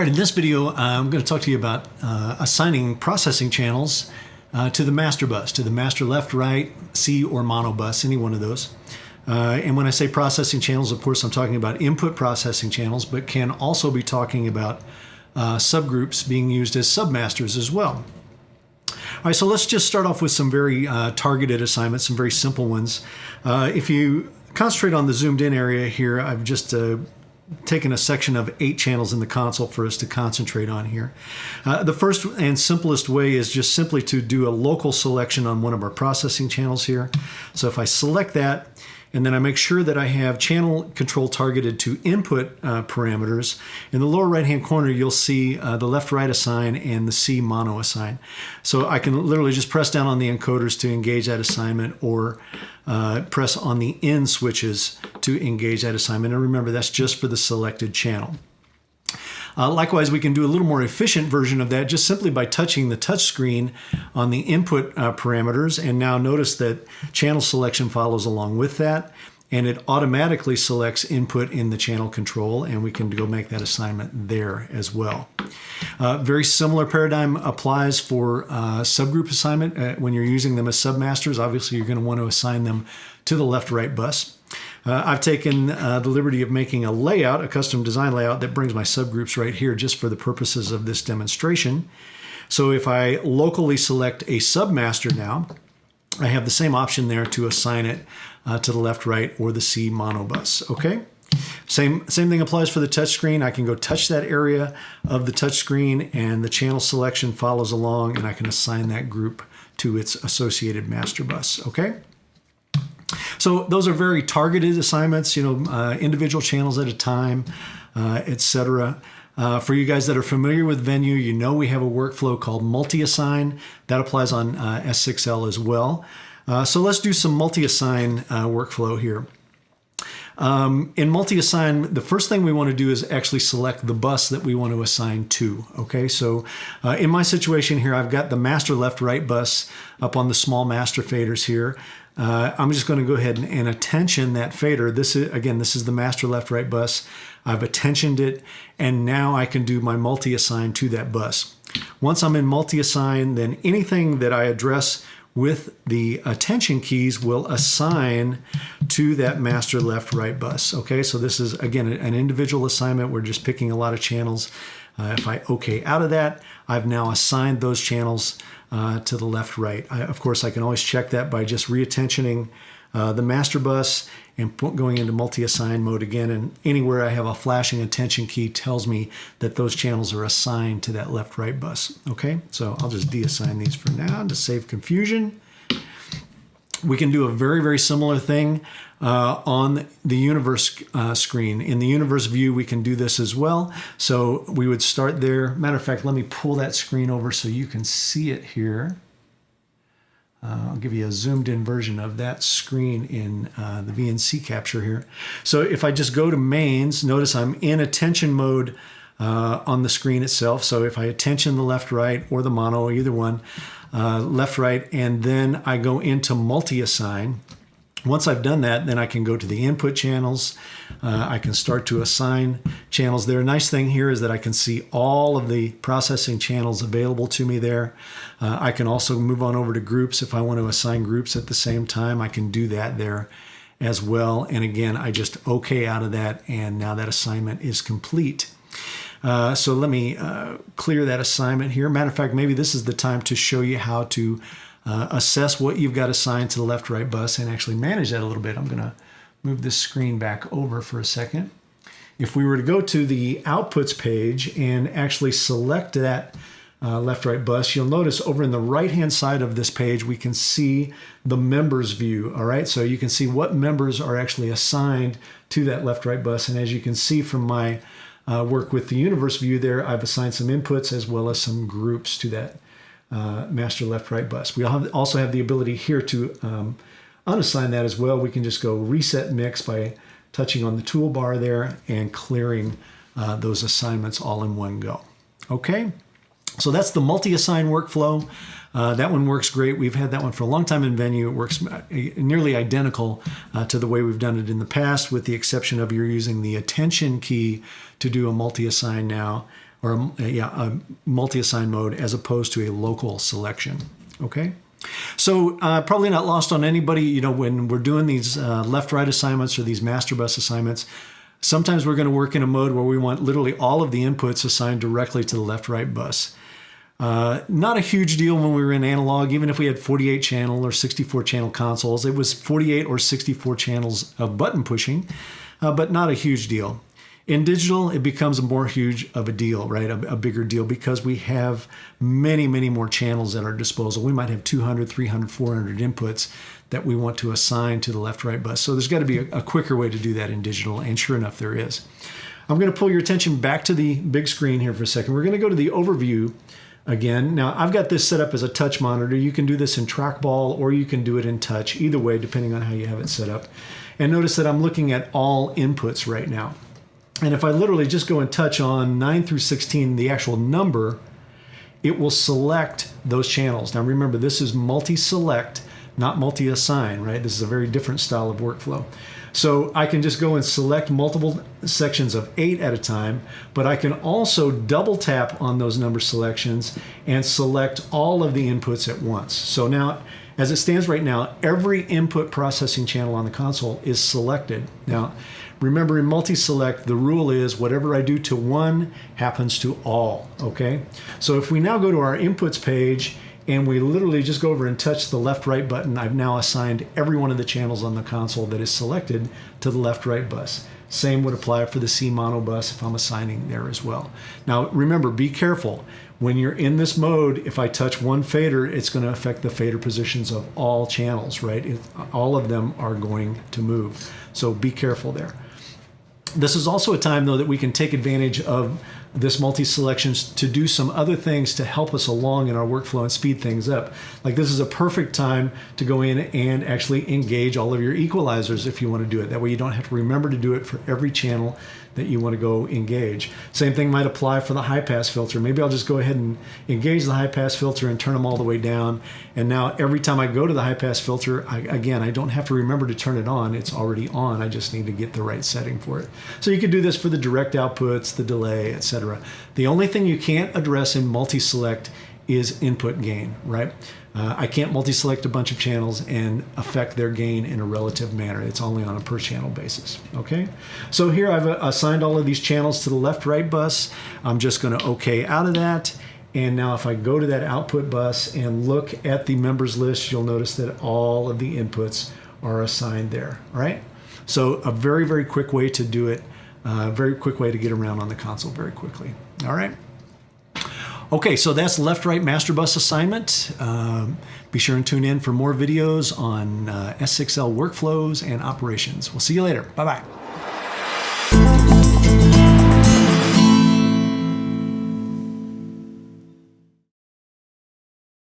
right, in this video, I'm going to talk to you about assigning processing channels to the master bus, to the master left, right, C, or mono bus, any one of those. And when I say processing channels, of course, I'm talking about input processing channels, but can also be talking about subgroups being used as submasters as well. All right, so let's just start off with some very targeted assignments, some very simple ones. If you concentrate on the zoomed in area here, I've just taken a section of 8 channels in the console for us to concentrate on here. The first and simplest way is just simply to do a local selection on one of our processing channels here. So if I select that, and then I make sure that I have channel control targeted to input parameters. In the lower right-hand corner, you'll see the left-right assign and the C mono assign. So I can literally just press down on the encoders to engage that assignment, or press on the in switches to engage that assignment. And remember, that's just for the selected channel. Likewise, we can do a little more efficient version of that just simply by touching the touch screen on the input parameters. And now notice that channel selection follows along with that, and it automatically selects input in the channel control, and we can go make that assignment there as well. Very similar paradigm applies for subgroup assignment. When you're using them as submasters, obviously you're going to want to assign them to the left-right bus. I've taken the liberty of making a layout, a custom design layout that brings my subgroups right here just for the purposes of this demonstration. So if I locally select a submaster now, I have the same option there to assign it to the left, right, or the C mono bus. Okay? Same thing applies for the touch screen. I can go touch that area of the touch screen, and the channel selection follows along, and I can assign that group to its associated master bus. Okay? So those are very targeted assignments, individual channels at a time, etc. For you guys that are familiar with Venue, you know we have a workflow called multi-assign. That applies on S6L as well. So let's do some multi-assign workflow here. In multi-assign, the first thing we want to do is actually select the bus that we want to assign to. Okay, so in my situation here, I've got the master left-right bus up on the small master faders here. I'm just going to go ahead and attention that fader. This is the master left-right bus. I've attentioned it, and now I can do my multi-assign to that bus. Once I'm in multi-assign, then anything that I address with the attention keys will assign to that master left-right bus. Okay, so this is, again, an individual assignment. We're just picking a lot of channels. If I OK out of that, I've now assigned those channels to the left-right. Of course, I can always check that by just reattentioning the master bus and going into multi-assign mode again. And anywhere I have a flashing attention key tells me that those channels are assigned to that left-right bus. Okay, so I'll just deassign these for now to save confusion. We can do a very, very similar thing on the universe screen. In the universe view, we can do this as well. So we would start there. Matter of fact, let me pull that screen over so you can see it here. I'll give you a zoomed in version of that screen in the VNC capture here. So if I just go to mains, notice I'm in attention mode on the screen itself. So if I attention the left, right, or the mono, either one, left, right, and then I go into multi-assign. Once I've done that, then I can go to the input channels. I can start to assign channels there. Nice thing here is that I can see all of the processing channels available to me there. I can also move on over to groups. If I want to assign groups at the same time, I can do that there as well. And again, I just OK out of that, and now that assignment is complete. So let me clear that assignment here. Matter of fact, maybe this is the time to show you how to assess what you've got assigned to the left-right bus and actually manage that a little bit. I'm going to move this screen back over for a second. If we were to go to the outputs page and actually select that left-right bus, you'll notice over in the right-hand side of this page, we can see the members view. All right, so you can see what members are actually assigned to that left-right bus. And as you can see from my work with the universe view there, I've assigned some inputs as well as some groups to that master left-right bus. We also have the ability here to unassign that as well. We can just go reset mix by touching on the toolbar there and clearing those assignments all in one go. Okay, so that's the multi-assign workflow. That one works great. We've had that one for a long time in Venue. It works nearly identical to the way we've done it in the past, with the exception of you're using the attention key to do a multi-assign now, or a multi-assign mode as opposed to a local selection. Okay. So probably not lost on anybody, when we're doing these left-right assignments or these master bus assignments, sometimes we're going to work in a mode where we want literally all of the inputs assigned directly to the left-right bus. Not a huge deal when we were in analog, even if we had 48 channel or 64 channel consoles. It was 48 or 64 channels of button pushing, but not a huge deal. In digital, it becomes more huge of a deal, right? A bigger deal, because we have many, many more channels at our disposal. We might have 200, 300, 400 inputs that we want to assign to the left-right bus. So there's got to be a quicker way to do that in digital, and sure enough, there is. I'm going to pull your attention back to the big screen here for a second. We're going to go to the overview again. Now, I've got this set up as a touch monitor. You can do this in trackball or you can do it in touch, either way, depending on how you have it set up. And notice that I'm looking at all inputs right now. And if I literally just go and touch on 9 through 16, the actual number, it will select those channels. Now remember, this is multi-select, not multi-assign, right? This is a very different style of workflow. So I can just go and select multiple sections of 8 at a time, but I can also double tap on those number selections and select all of the inputs at once. So now, as it stands right now, every input processing channel on the console is selected. Now, remember, in multi-select, the rule is whatever I do to one happens to all, okay? So if we now go to our inputs page and we literally just go over and touch the left-right button, I've now assigned every one of the channels on the console that is selected to the left-right bus. Same would apply for the C mono bus if I'm assigning there as well. Now remember, be careful. When you're in this mode, if I touch one fader, it's going to affect the fader positions of all channels, right? All of them are going to move. So be careful there. This is also a time, though, that we can take advantage of this multi-selections to do some other things to help us along in our workflow and speed things up. Like, this is a perfect time to go in and actually engage all of your equalizers if you want to do it. That way you don't have to remember to do it for every channel that you want to go engage. Same thing might apply for the high pass filter. Maybe I'll just go ahead and engage the high pass filter and turn them all the way down. And now every time I go to the high pass filter, I don't have to remember to turn it on. It's already on. I just need to get the right setting for it. So you could do this for the direct outputs, the delay, etc. The only thing you can't address in multi-select is input gain, right? I can't multi-select a bunch of channels and affect their gain in a relative manner. It's only on a per channel basis, okay? So here I've assigned all of these channels to the left-right bus. I'm just gonna okay out of that. And now if I go to that output bus and look at the members list, you'll notice that all of the inputs are assigned there, right? So a very, very quick way to do it, a very quick way to get around on the console very quickly, all right? Okay, so that's left-right master bus assignment. Be sure and tune in for more videos on S6L workflows and operations. We'll see you later. Bye-bye.